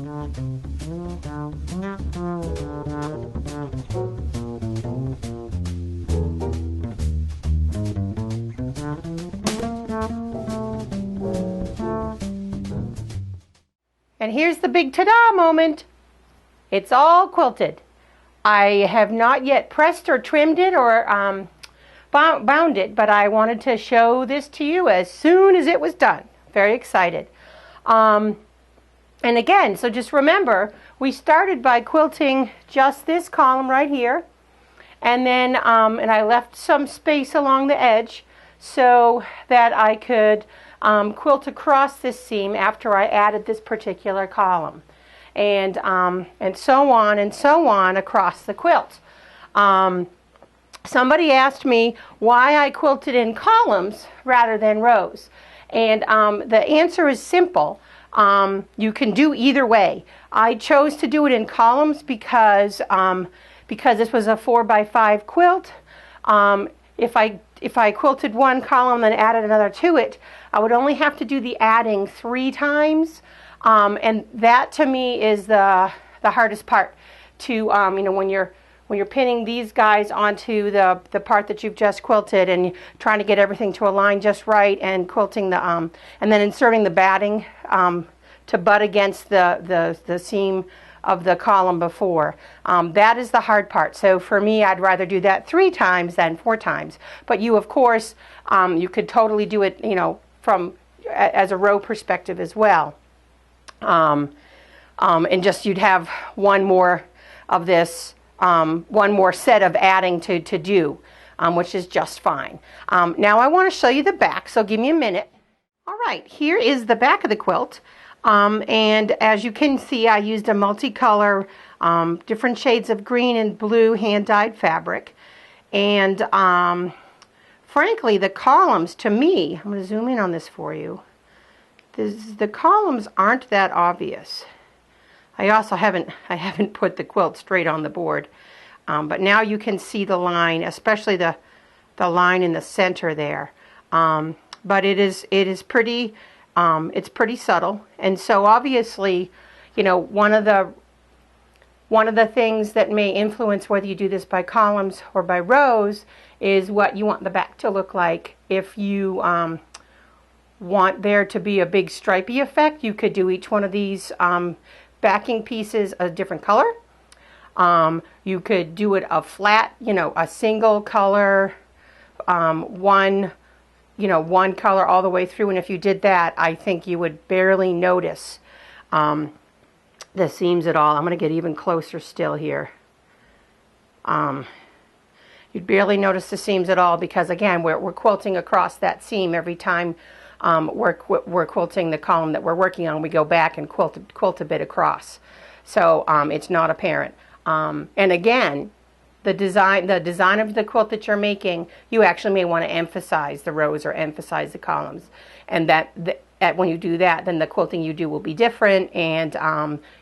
And here's the big ta-da moment. It's all quilted. I have not yet pressed or trimmed it or bound it, but I wanted to show this to you as soon as it was done. Very excited. And again, so just remember, we started by quilting just this column right here, and then and I left some space along the edge so that I could quilt across this seam after I added this particular column, and so on across the quilt. Somebody asked me why I quilted in columns rather than rows, and the answer is simple. You can do either way. I chose to do it in columns because this was a 4x5 quilt. If I quilted one column and added another to it, I would only have to do the adding 3 times, and that to me is the hardest part. To you know, when you're pinning these guys onto the part that you've just quilted and trying to get everything to align just right, and quilting the and then inserting the batting to butt against the seam of the column before. That is the hard part. So for me, I'd rather do that 3 times than 4 times. But you, of course, you could totally do it, you know, from as a row perspective as well. And just you'd have one more of this, one more set of adding to do, which is just fine. Now I want to show you the back, so give me a minute. All right, here is the back of the quilt. And as you can see, I used a multicolor, different shades of green and blue hand-dyed fabric. And frankly, the columns, to me, I'm going to zoom in on this for you. The columns aren't that obvious. I also haven't put the quilt straight on the board, but now you can see the line, especially the line in the center there. But it is pretty. It's pretty subtle, and so obviously, you know, one of the things that may influence whether you do this by columns or by rows is what you want the back to look like. If you want there to be a big stripy effect, you could do each one of these backing pieces a different color. You could do it a flat, you know, a single color, one color all the way through, and if you did that, I think you would barely notice the seams at all. I'm going to get even closer still here. You'd barely notice the seams at all because, again, we're quilting across that seam every time we're quilting the column that we're working on. We go back and quilt a bit across, so it's not apparent. And again, the design of the quilt that you're making, you actually may want to emphasize the rows or emphasize the columns, and when you do that, then the quilting you do will be different, and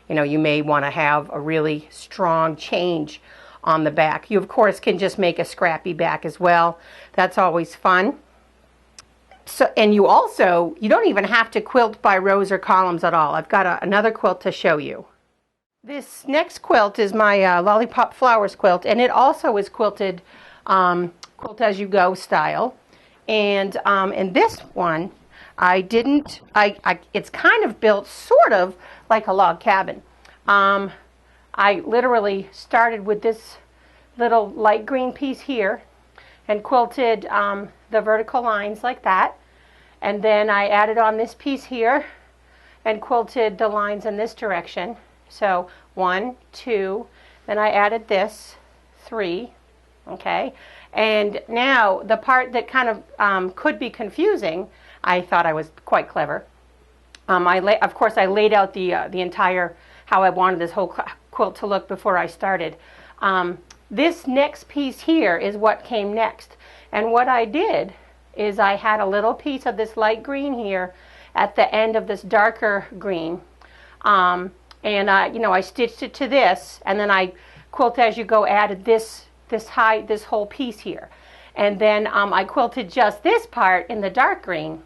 you know, you may want to have a really strong change on the back. You of course can just make a scrappy back as well. That's always fun. So, and you don't even have to quilt by rows or columns at all. I've got another quilt to show you. This next quilt is my Lollipop Flowers quilt, and it also is quilted Quilt As You Go style. And in this one, it's kind of built sort of like a log cabin. I literally started with this little light green piece here and quilted the vertical lines like that. And then I added on this piece here and quilted the lines in this direction. So 1, 2, then I added this, 3, okay? And now the part that kind of could be confusing, I thought I was quite clever. Of course, I laid out the entire, how I wanted this whole quilt to look before I started. This next piece here is what came next. And what I did is I had a little piece of this light green here at the end of this darker green. And I stitched it to this, and then I Quilt As You Go added this whole piece here, and then I quilted just this part in the dark green,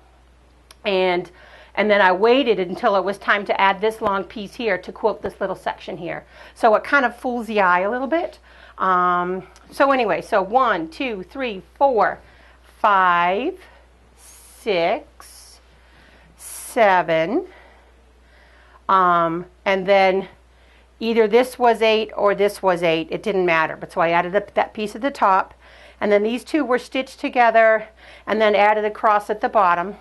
and and then I waited until it was time to add this long piece here to quilt this little section here. So it kind of fools the eye a little bit. So anyway, so 1, 2, 3, 4, 5, 6, 7, and then either this was 8 or this was 8. It didn't matter. But so I added up that piece at the top, and then these two were stitched together and then added across at the bottom.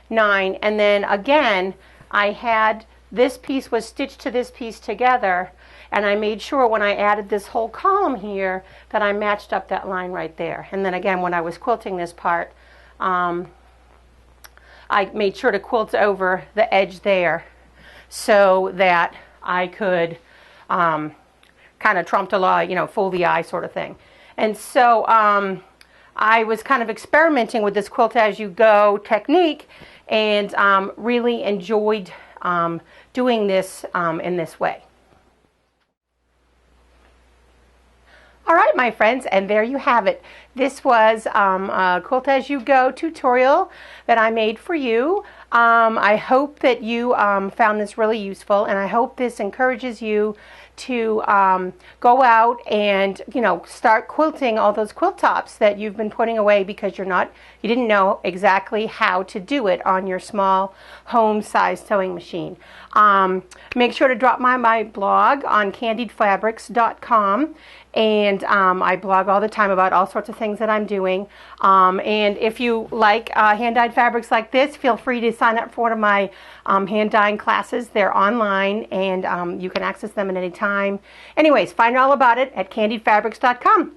9. And then again, I had this piece was stitched to this piece together, and I made sure when I added this whole column here that I matched up that line right there. And then again, when I was quilting this part, I made sure to quilt over the edge there so that I could kind of trompe-la, you know, fool the eye sort of thing. And so I was kind of experimenting with this quilt as you go technique, and really enjoyed doing this in this way. All right, my friends, and there you have it. This was a Quilt As You Go tutorial that I made for you. I hope that you found this really useful, and I hope this encourages you to go out and, you know, start quilting all those quilt tops that you've been putting away because you didn't know exactly how to do it on your small home-sized sewing machine. Make sure to drop my blog on candiedfabrics.com, and I blog all the time about all sorts of things that I'm doing. And if you like hand-dyed fabrics like this, feel free to sign up for one of my hand dyeing classes. They're online, and you can access them at any time. Anyways, find all about it at candiedfabrics.com.